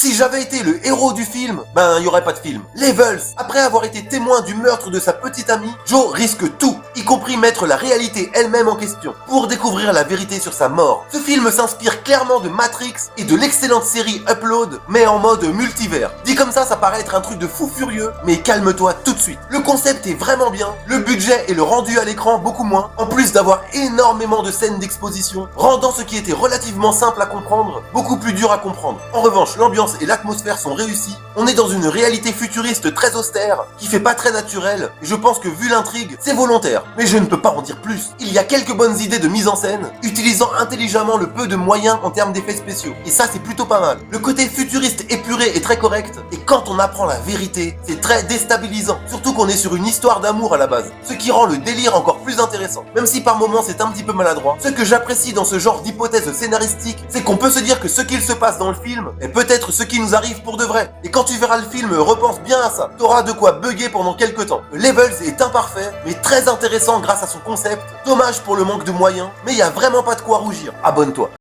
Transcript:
Si j'avais été le héros du film, ben y aurait pas de film. Levels, après avoir été témoin du meurtre de sa petite amie, Joe risque tout, y compris mettre la réalité elle-même en question, pour découvrir la vérité sur sa mort. Ce film s'inspire clairement de Matrix et de l'excellente série Upload, mais en mode multivers. Dit comme ça paraît être un truc de fou furieux, mais calme-toi tout de suite. Le concept est vraiment bien, le budget et le rendu à l'écran beaucoup moins, en plus d'avoir énormément de scènes d'exposition, rendant ce qui était relativement simple à comprendre, beaucoup plus dur à comprendre. En revanche, l'ambiance et l'atmosphère sont réussis, on est dans une réalité futuriste très austère, qui fait pas très naturelle, et je pense que vu l'intrigue, c'est volontaire. Mais je ne peux pas en dire plus. Il y a quelques bonnes idées de mise en scène, utilisant intelligemment le peu de moyens en termes d'effets spéciaux, et ça c'est plutôt pas mal. Le côté futuriste épuré est très correct, et quand on apprend la vérité, c'est très déstabilisant, surtout qu'on est sur une histoire d'amour à la base, ce qui rend le délire encore plus intéressant, même si par moments c'est un petit peu maladroit. Ce que j'apprécie dans ce genre d'hypothèse scénaristique, c'est qu'on peut se dire que ce qu'il se passe dans le film est peut-être ce qui nous arrive pour de vrai, et quand tu verras le film, repense bien à ça, t'auras de quoi bugger pendant quelques temps. Levels est imparfait, mais très intéressant grâce à son concept, dommage pour le manque de moyens, mais y a vraiment pas de quoi rougir, abonne-toi.